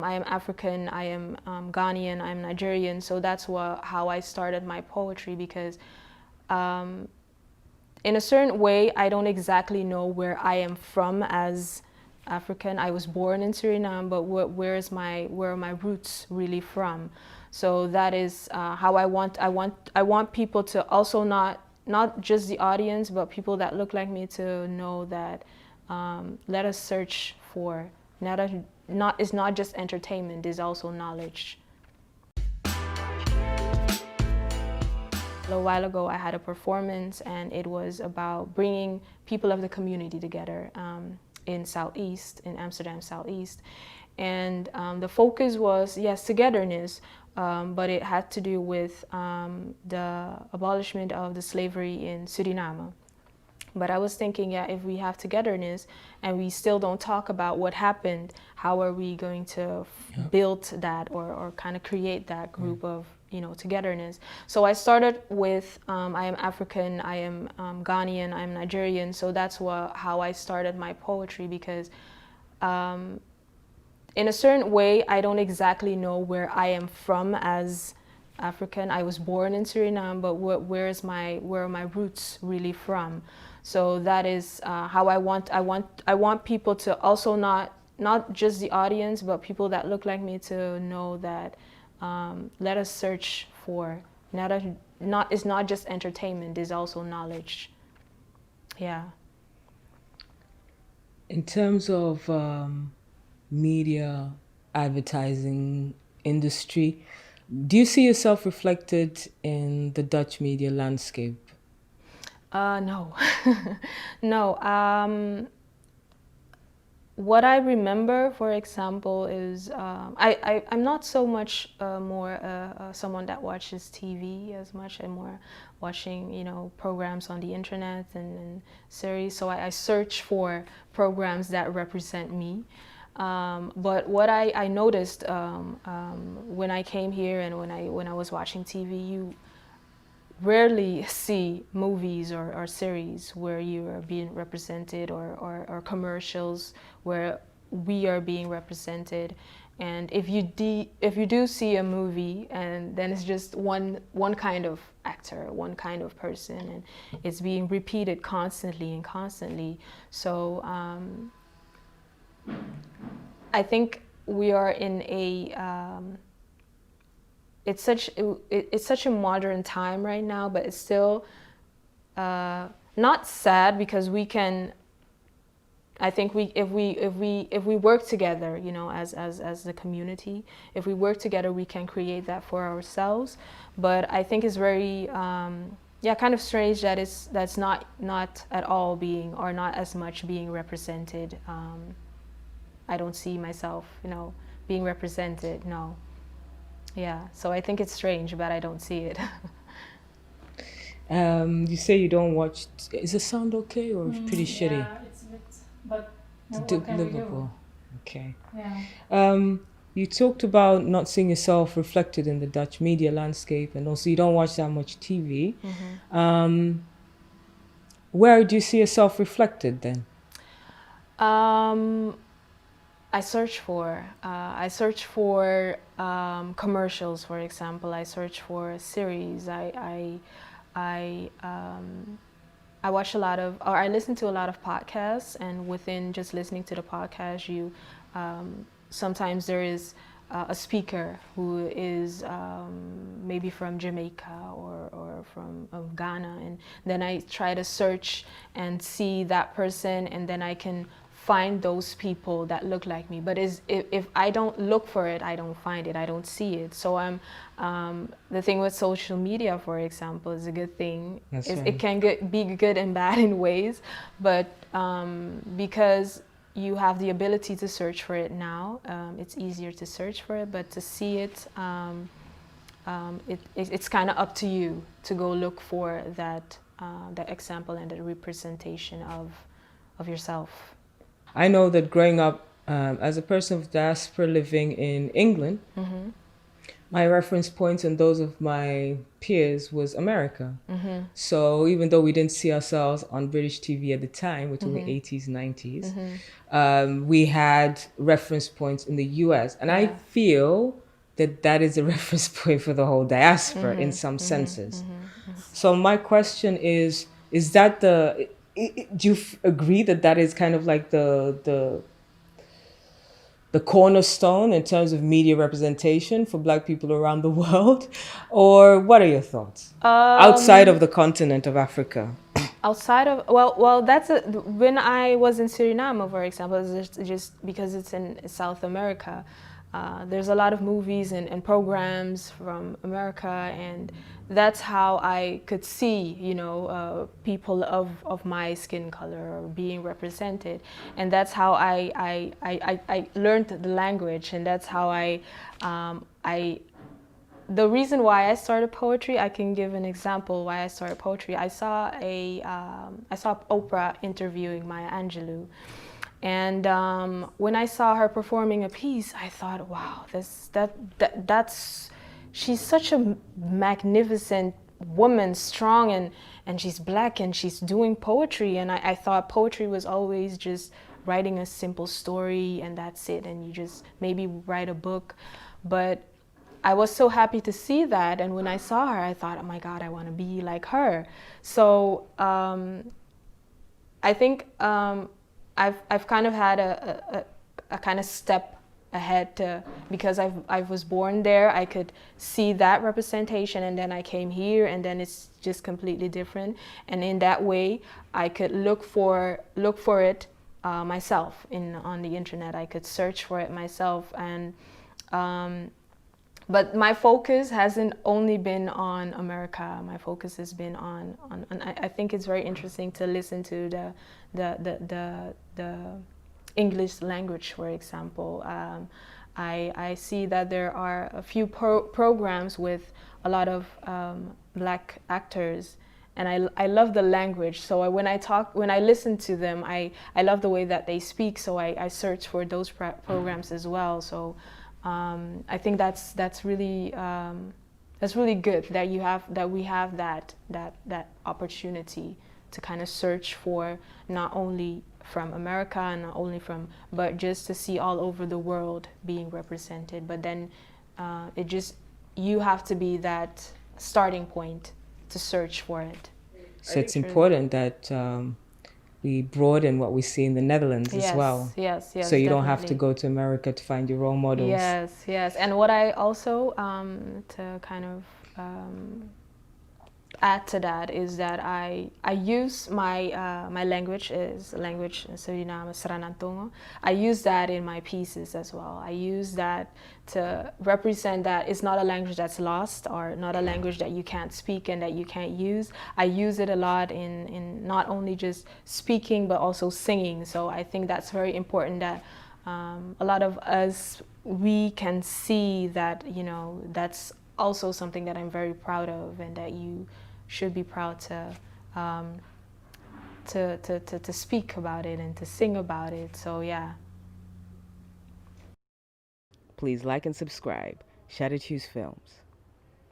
I am African, I am Ghanian, I'm Nigerian, so that's how I started my poetry, because in a certain way, I don't exactly know where I am from as African. I was born in Suriname, but where are my roots really from? So that is how I want people to also not just the audience, but people that look like me to know that let us search for it's not just entertainment, it's also knowledge. A while ago, I had a performance, and it was about bringing people of the community together in Southeast, in Amsterdam Southeast. And the focus was, yes, togetherness, but it had to do with the abolishment of the slavery in Suriname. But I was thinking, yeah, if we have togetherness and we still don't talk about what happened, how are we going to build that or kind of create that group of, togetherness? So I started with, I am African, I am Ghanaian, I'm Nigerian. So that's how I started my poetry, because in a certain way, I don't exactly know where I am from as African. I was born in Suriname, but where are my roots really from? So that is how I want people to also not just the audience, but people that look like me to know that let us search for it's not just entertainment, it's also knowledge. Yeah. In terms of media, advertising industry, do you see yourself reflected in the Dutch media landscape? No. No. What I remember, for example, is I'm not so much more someone that watches TV as much. I'm more watching, programs on the internet and series. So I search for programs that represent me. But what I noticed when I came here and when I was watching TV, you rarely see movies or series where you are being represented, or commercials where we are being represented. And if you do see a movie, and then it's just one kind of actor, one kind of person, and it's being repeated constantly and constantly. So I think we are in it's such a modern time right now, but it's still not sad, because we can. I think if we work together, as the community, if we work together, we can create that for ourselves. But I think it's very kind of strange that that's not at all being, or not as much being represented. I don't see myself, being represented. No. Yeah, so I think it's strange, but I don't see it. You say you don't watch. Is the sound okay or pretty shitty? Yeah, it's a bit, but It's what can we livable. do? Okay. Yeah. You talked about not seeing yourself reflected in the Dutch media landscape, and also you don't watch that much TV. Where do you see yourself reflected then? I search for commercials, for example. I search for series. I watch a lot of, or I listen to a lot of podcasts, and within just listening to the podcast, sometimes there is a speaker who is maybe from Jamaica or from Ghana, and then I try to search and see that person, and then I can find those people that look like me. But if I don't look for it, I don't find it, I don't see it. So the thing with social media, for example, is a good thing. That's right. It can be good and bad in ways, but because you have the ability to search for it now, it's easier to search for it, but to see it, it's kind of up to you to go look for that example and the representation of yourself. I know that growing up as a person of diaspora living in England, My reference points and those of my peers was America. So even though we didn't see ourselves on British TV at the time, we're talking 80s, 90s, we had reference points in the US. And I feel that that is a reference point for the whole diaspora in some senses. So my question is that do you agree that that is kind of like the cornerstone in terms of media representation for Black people around the world? Or what are your thoughts outside of the continent of Africa? Outside of, well, that's when I was in Suriname, for example, it's just because it's in South America. There's a lot of movies and programs from America, and that's how I could see, people of my skin color being represented, and that's how I learned the language, and that's how the reason why I started poetry, I can give an example why I started poetry. I saw Oprah interviewing Maya Angelou, and when I saw her performing a piece, I thought, wow, that's she's such a magnificent woman, strong, and she's Black, and she's doing poetry. And I thought poetry was always just writing a simple story and that's it, and you just maybe write a book. But I was so happy to see that, and when I saw her, I thought, oh my God, I want to be like her. So I think I've kind of had a kind of step ahead because I was born there. I could see that representation, and then I came here, and then it's just completely different. And in that way, I could look for it myself on the internet. I could search for it myself, and but my focus hasn't only been on America. My focus has been on I think it's very interesting to listen to the English language, for example. I see that there are a few programs with a lot of Black actors, and I love the language. So when I listen to them, I love the way that they speak. So I search for those programs as well. So I think that's really good that we have that opportunity to kind of search for, not only from America and not only but just to see all over the world being represented. But then you have to be that starting point to search for it. So it's important that we broaden what we see in the Netherlands as well. Yes, so you don't have to definitely go to America to find your role models. Yes. And what I also, to kind of add to that, is that I use my language is language in Suriname, Sranantongo. I use that in my pieces as well. I use that to represent that it's not a language that's lost, or not a language that you can't speak and that you can't use. I use it a lot in not only just speaking but also singing. So I think that's very important, that a lot of us, we can see that, that's also something that I'm very proud of, and that you should be proud to speak about it and to sing about it. So yeah. Please like and subscribe. Shout at Hues Films.